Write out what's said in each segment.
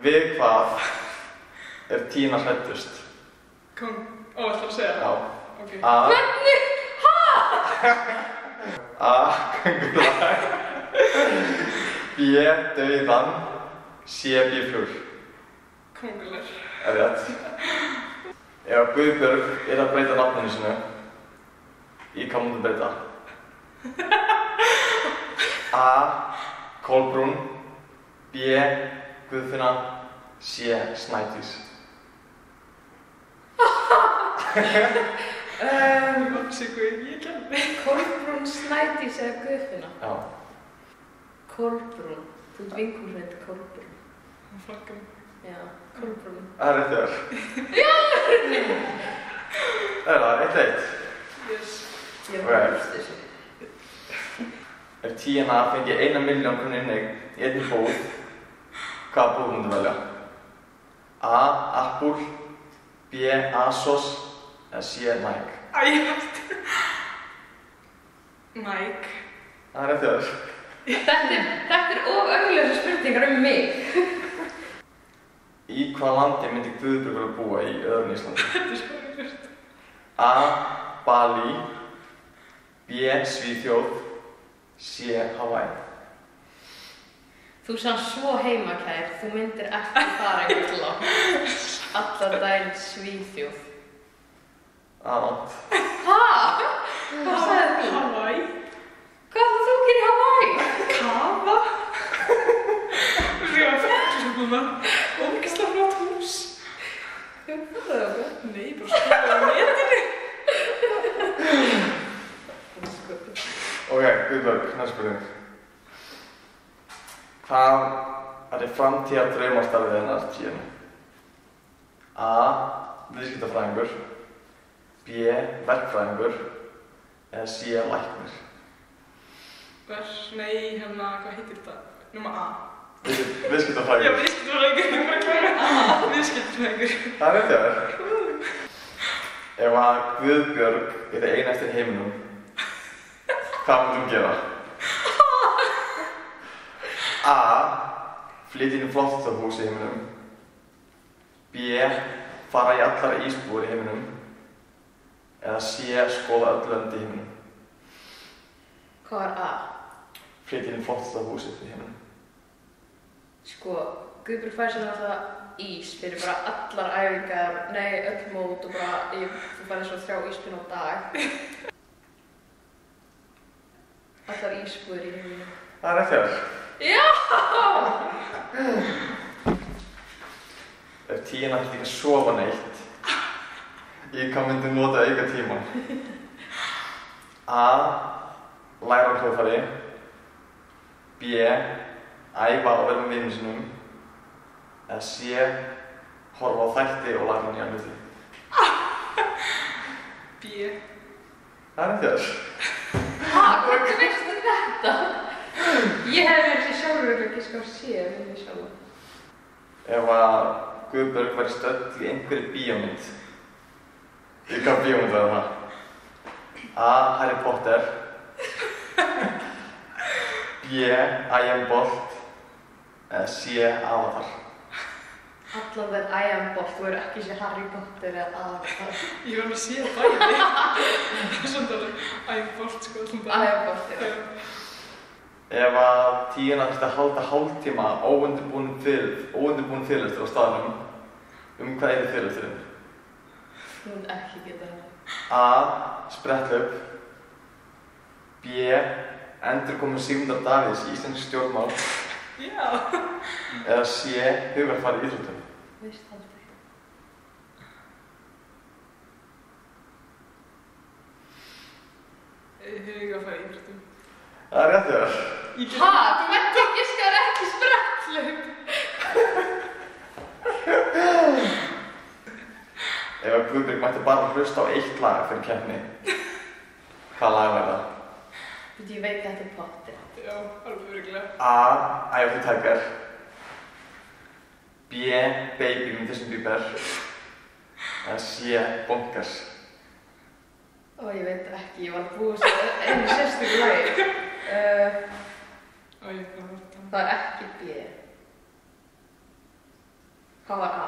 Við hvað Tína hræddust? Kom, ætlar að segja? Já. Ok. Hvernig? A. Köngulær B. Dauðan C. Bíflugur Köngulær. Rétt. Ef Guðbjörg að breyta nafninu sínu í hvað myndu breyta? A. Kolbrún B. Guðfinna C. Snædís Siggu, ég kenni. Kolbrún, Snædís eða Guðfinna? Já. Kolbrún. Þú ert vinkonu sem heitir Kolbrún. Hún flakkar mig. Já, Kolbrún. Það er rétt hjá þér. Já! Það er 1-1. Yes. Ég var fyrst þessu. Ef Tína fengi 1 milljón krónu inneign í einni búð, hvaða búð myndu velja? A. Apple B. Asos eða C. Nike Æ, Nike. Það er rétt hjá þér. Þetta er of augljósar spurningar mig. Í hvaða landi myndi Guðbjörg vilja búa í öðrum Íslandi? Þetta er svo auðvitað. A. Bali B. Svíþjóð C. Hawaii Þú sann svo heimakær, þú myndir ekki fara einhvern langt. Allar daginn Svíþjóð. Rátt. Hæ? Hvað sagði þú? Hawaii. Hvað ætlar þú að gera í Hawaii? Kafa. Ég var fættur svona. Ógeðslega flott hús. Ég var það okkur. Nei, bara skoða á netinu. Ok, Guðbjörg, næsta spurning. Hvað er framtíðar draumastarfið hennar Tínu? A. Viðskiptafræðingur B. Verkfræðingur eða C. Læknir Nei, hérna, hvað heitir þetta? Númer A. Viðskiptafræðingur. Já, viðskiptafræðingur, ég bara klára. Viðskiptafræðingur. Það er rétt hjá þér. Ef að Guðbjörg ein eftir heiminum, hvað myndi hún gera? A. Flytja inn í flottasta hús í heiminum B. Fara í allar ísbúðir í heiminum eða C. Skoða öll lönd í heiminum Hvað var A? Flytja inn í flottasta húsið í heiminum Sko, Guðbjörg fær sér alltaf ís fyrir bara allar æfingar, nei, öll mót og bara, þú færði svo 3 íspinn á dag. Allar ísbúðir í heiminum. Það er rétt hjá þér. Já! Ef Tína þurfti ekki að sofa neitt, í hvað myndi hún nota auka tímann? A. Læra á hljóðfæri B. Æfa og vera með vinum sínum eða C. Horfa á þætti og læra nýja hluti B. Það er rétt hjá þér. Hvernig veistu þetta? Ég hef verið sér sjálfur ekki sko að sé minni sjálfur. Ef að Guðbjörg væri stödd í einhverri bíómynd, í hvað bíómynd væri það? A. Harry Potter B. I Am Bolt eða C. Avatar Allar þær I Am Bolt, þú eru ekki sér Harry Potter eða Avatar. Ég var að sé bæði. Það er svona alveg æfbort, sko. I Am Bolt, já. Ef að Tína þurfti að halda hálftíma óundirbúinn fyrirlestur á staðnum, hvað er fyrirlesturinn? Þú myndi ekki geta það. A. Spretthlaup B. Endurkomu Sigmundar Davíðs í íslensk stjórnmál Já. eða C. Hugarfar í íþróttum Veist aldrei. Hugarfar í íþróttum. Það er rétt hjá þér. Hvernig giskar ekki spretthlaup? Guðbjörg mætti bara hlusta á eitt lag fyrir keppni, hvaða lag væri það? Ég veit þetta er potti. Já, alveg örugglega. A. Eye of the Tiger. B. Baby með Justin Bieber. Eða C. Bonkers. Ó, ég veit ekki, ég var búið svo einu sérstöku lagi. Ó, ég hvað var það? Það er ekki B. Hvað var A?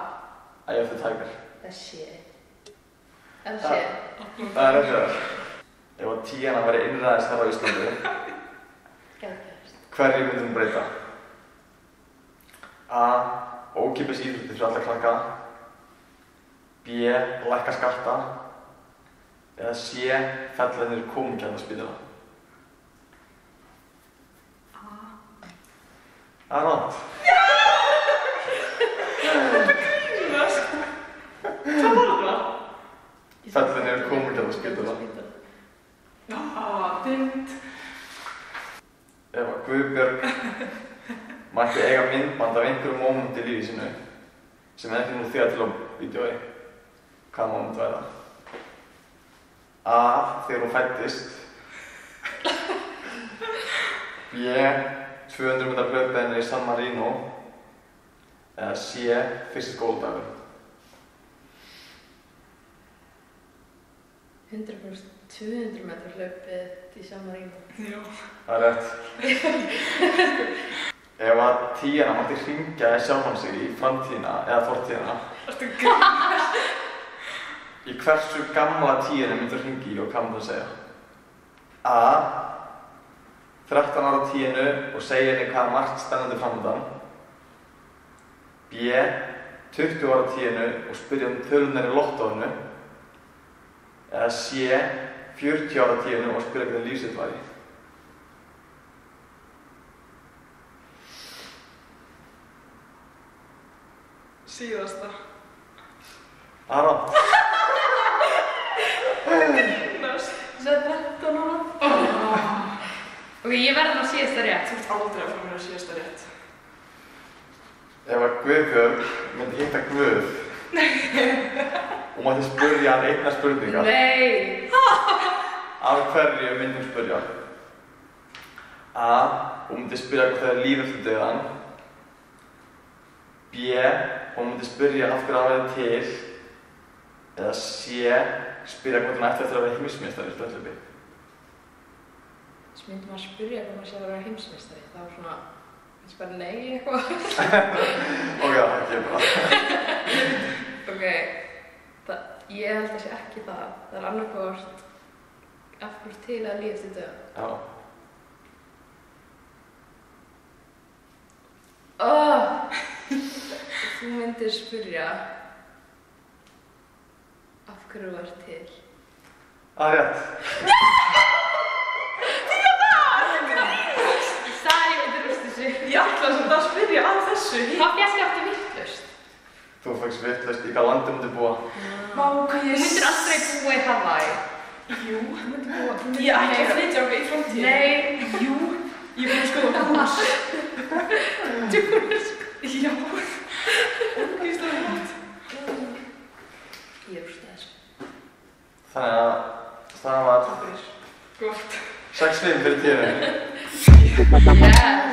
Eye of the Tiger. Það er C. En C. Það er rétt hjá þér. Ef að Tíana væri innræðist þar á Íslandi, Geðveikt. hverju myndi hún breyta? A. Ókeypis íþróttir fyrir alla krakka. B. Lækka skatta. Eða C. Fella niður konungjarna spítala. A. Það er rátt. Grínast. Hvað var það? Fella niður konungjarna spítala. Dimmt. Ef að Guðbjörg mætti eiga myndband af einhverju mómenti í lífi sínu sem er ekki nú þegar til á vídeói, hvaða móment væri það? A. Þegar hún fæddist. B. 200 metrar hlaupið í San Marino. Eða C. Fyrsti skóladagur. 100% 200 metrar hlaupið í San Marino. Já. Það er rétt. Ef að Tíana mætti hringja í sjálfan sig í framtíðina eða fortíðina, Ertu grínast? í hversu gamla Tíanu myndir hringi í og hvað myndir þú segja? A. 13 ára Tíanu og segja henni hvað er margt spennandi framöndan. B. 20 ára Tíanu og spyrja tölunar í lottóinu. Eða C. 40 ára Tíanu og spyrja hvernig líf sitt væri. Síðasta. Það er rátt. Grínast. Það er 13 ára. Ok, ég verði nú síðasta rétt. Þú ert aldrei að fá mér að síðasta rétt. Ef að Guðbjörg myndi hitta Guð og mætti spyrja hann einna spurningar, Nei. af hverju myndi hún spyrja? A. Hún myndi spyrja hvort það er líf eftir dauðann. B. Hún myndi spyrja af hverju það væri til. Eða C. Spyrja hvort hún ætti eftir að vera heimsmeistari í sprettlaupi. Svo myndi maður spyrja hvað maður sé að vera heimsmeistari. Það var svona, kannski bara nei eitthvað. Ok, það er ekki bara. Ok, ég held að sé ekki það. Það er annarkvort af hverju til að líf eftir dauðann. Já. Þú myndir spyrja af hverju þú ert til. Það er rétt. Ég sagði ég myndi rúst þessu. Ég ætla samt að spyrja að þessu. Hvað fjast ég aftur vitlaust? Þú fækst vitlaust í hvað landi myndir búa. Vá, hvað Þú myndir aldrei búa í Hawaii. Jú. Þú myndir búa. Ég ætla að flytja okkur í framtíð. Nei. Jú. Ég er búin að skoða hús. Þú myndir sko. Já. Ógeðslega gott. Ég rúst þessu. Þannig að það var Gott. 6-5 fyrir Tíanu. Yes.